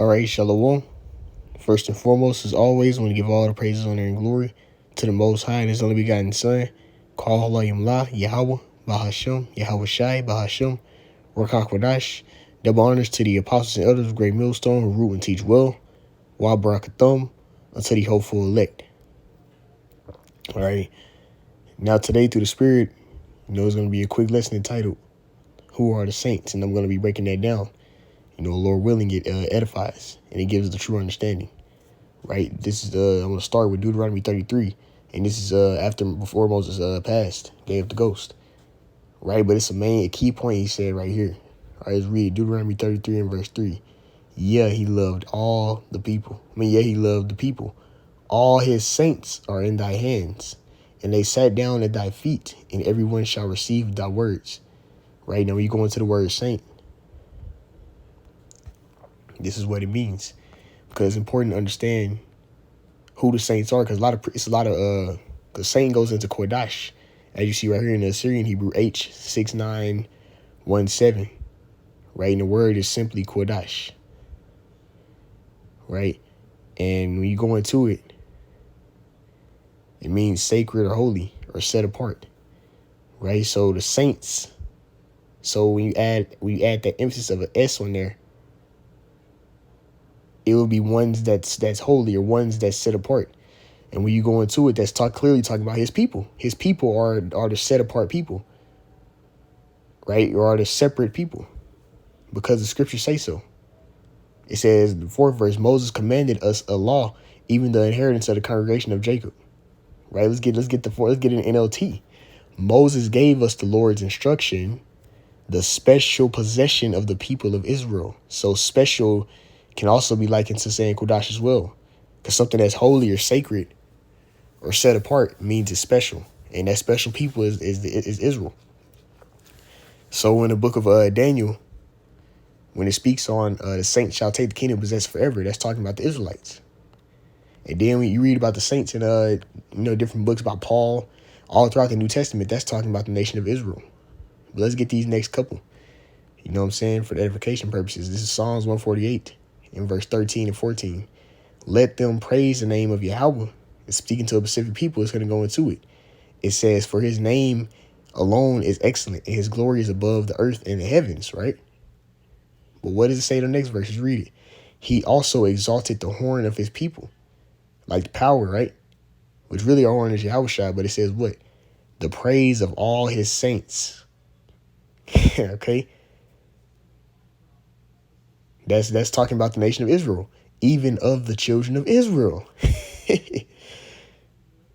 All right, Shalom. First and foremost, as always, I want to give all the praises, honor, and glory to the Most High and His only begotten Son, Call Halayim La, Yahweh, Bahashem, Yahweh Shai, Bahashem, Rakak Wadash. Double honors to the apostles and elders of Great Millstone who root and teach well, Wa Barakathum, unto the hopeful elect. All right, now today through the Spirit, it's going to be a quick lesson entitled, Who Are the Saints? And I'm going to be breaking that down. Lord willing, it edifies and it gives the true understanding. Right. This is I'm going to start with Deuteronomy 33, and this is before Moses passed, gave the ghost. Right, but it's a key point he said right here. All right, let's read Deuteronomy 33 and verse 3. Yeah, he loved all the people. He loved the people. All his saints are in thy hands, and they sat down at thy feet, and everyone shall receive thy words. Right, now when you go into the word saint, this is what it means, because it's important to understand who the saints are, because the saint goes into Kodash, as you see right here in the Assyrian Hebrew H6917, right? And the word is simply Kodash, right? And when you go into it, it means sacred or holy or set apart, right? So the saints, so when you add that emphasis of an S on there, it will be ones that's holy or ones that's set apart. And when you go into it, that's clearly talking about his people. His people are the set apart people, right? Or are the separate people, because the scriptures say so. It says, the 4th verse, Moses commanded us a law, even the inheritance of the congregation of Jacob. Right? Let's get an NLT. Moses gave us the Lord's instruction, the special possession of the people of Israel. So special can also be likened to saying Kodash as well, because something that's holy or sacred or set apart means it's special, and that special people is Israel. So in the book of Daniel, when it speaks on the saints shall take the kingdom possessed forever, that's talking about the Israelites. And then when you read about the saints in different books about Paul, all throughout the New Testament, that's talking about the nation of Israel. But let's get these next couple. You know what I'm saying? For the edification purposes. This is Psalms 148 in verse 13 and 14. Let them praise the name of Yahweh. It's speaking to a specific people. It's going to go into it. It says, for his name alone is excellent, and his glory is above the earth and the heavens, right? But what does it say in the next verse? Just read it. He also exalted the horn of his people, like the power, right? Which really our horn is Yahushua, but it says what? The praise of all his saints. Okay? That's talking about the nation of Israel, even of the children of Israel.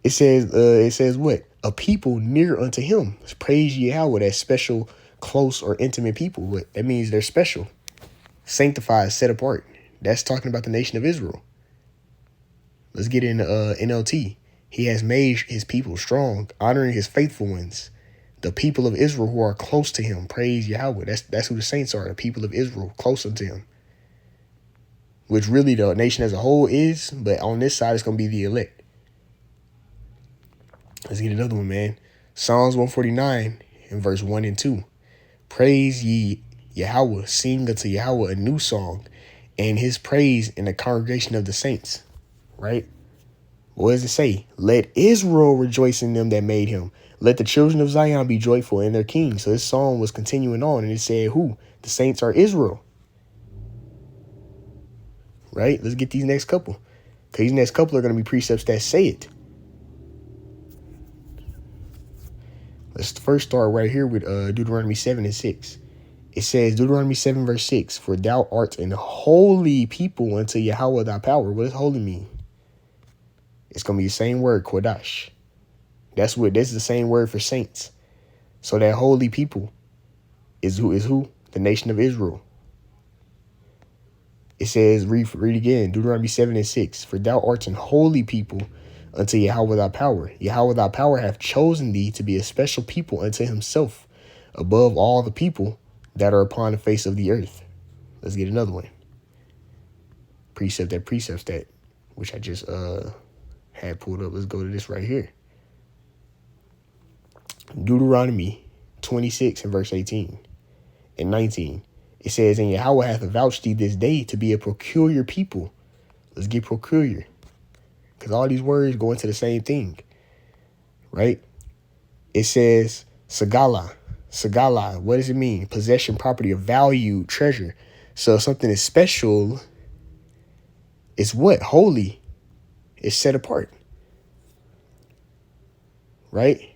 It says what? A people near unto him. Praise Yahweh, that special, close, or intimate people. What that means, they're special, sanctified, set apart. That's talking about the nation of Israel. Let's get in NLT. He has made his people strong, honoring his faithful ones, the people of Israel who are close to him. Praise Yahweh. That's who the saints are, the people of Israel, close unto him. Which really the nation as a whole is, but on this side, it's going to be the elect. Let's get another one, man. Psalms 149 in verse 1 and 2. Praise ye Yahweh, sing unto Yahweh a new song, and his praise in the congregation of the saints. Right? What does it say? Let Israel rejoice in them that made him. Let the children of Zion be joyful in their king. So this song was continuing on, and it said who? The saints are Israel. Right? Let's get these next couple, because these next couple are going to be precepts that say it. Let's first start right here with Deuteronomy 7 and 6. It says, Deuteronomy 7 verse 6, for thou art an holy people unto Yahweh thy power. What does holy mean? It's going to be the same word, Kodash. This is the same word for saints. So that holy people is who? The nation of Israel. It says, read again, Deuteronomy 7 and 6, for thou art an holy people unto Yahweh thy power. Yahweh thy power hath chosen thee to be a special people unto himself, above all the people that are upon the face of the earth. Let's get another one. Precepts that, which I just had pulled up. Let's go to this right here. Deuteronomy 26 and verse 18 and 19. It says, and Yahweh hath avouched thee this day to be a peculiar people. Let's get peculiar. Because all these words go into the same thing. Right? It says, Sagala. Sagala. What does it mean? Possession, property of value, treasure. So if something is special, it's what? Holy. It's set apart. Right?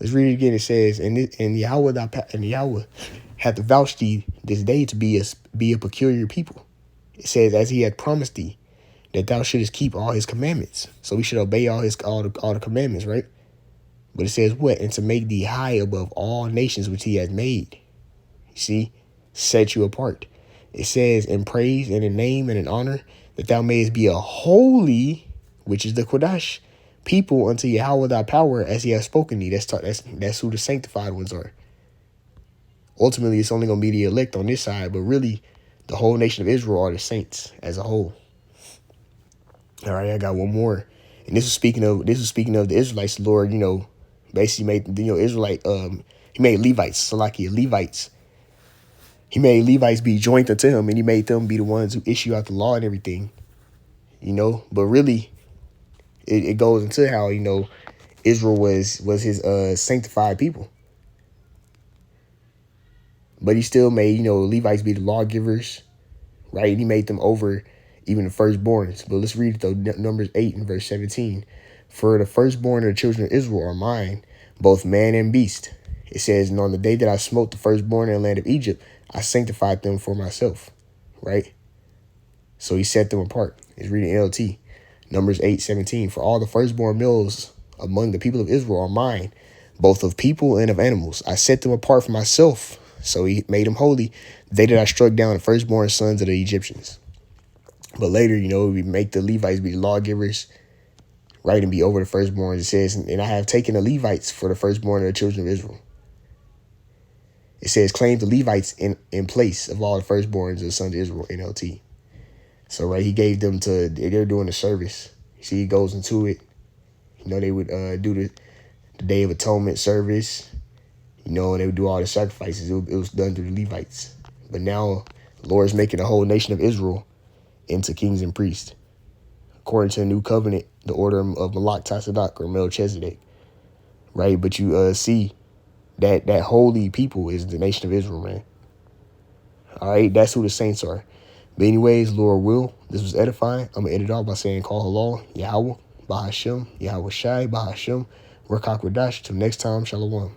Let's read it again. It says, and Yahweh hath avouched thee this day to be a peculiar people. It says, as he had promised thee, that thou shouldest keep all his commandments. So we should obey all the commandments, right? But it says what? And to make thee high above all nations which he hath made. You see? Set you apart. It says, in praise and in name and in honor, that thou mayest be a holy, which is the Kodash, people unto Yahweh thy power, as he has spoken thee. That's who the sanctified ones are. Ultimately, it's only going to be the elect on this side, but really, the whole nation of Israel are the saints as a whole. All right, I got one more, and this is speaking of the Israelites. The Lord, basically made Israelite. He made Levites, Levites. He made Levites be joined unto him, and he made them be the ones who issue out the law and everything. But really, it goes into how Israel was his sanctified people. But he still made Levites be the lawgivers, right? And he made them over even the firstborns. But let's read it though. Numbers 8 and verse 17. For the firstborn of the children of Israel are mine, both man and beast. It says, and on the day that I smote the firstborn in the land of Egypt, I sanctified them for myself, right? So he set them apart. It's reading NLT. Numbers 8:17. For all the firstborn males among the people of Israel are mine, both of people and of animals. I set them apart for myself. So he made them holy the day that I struck down the firstborn sons of the Egyptians. But later, we make the Levites be the lawgivers, right, and be over the firstborn. It says, and I have taken the Levites for the firstborn of the children of Israel. It says, claim the Levites in place of all the firstborns of the sons of Israel, NLT. So, right, he gave them they're doing the service. You see, he goes into it. They would do the Day of Atonement service. And they would do all the sacrifices. It was done through the Levites. But now, the Lord is making the whole nation of Israel into kings and priests, according to the new covenant, the order of Malach Tasadak or Melchizedek, right? But you see that holy people is the nation of Israel, man. All right, that's who the saints are. But anyways, Lord will, this was edifying. I'm going to end it off by saying, call halal, Yahweh, Bahashem, Yahweh Shai, Bahashem, Rakak Radash. Till next time, Shalom.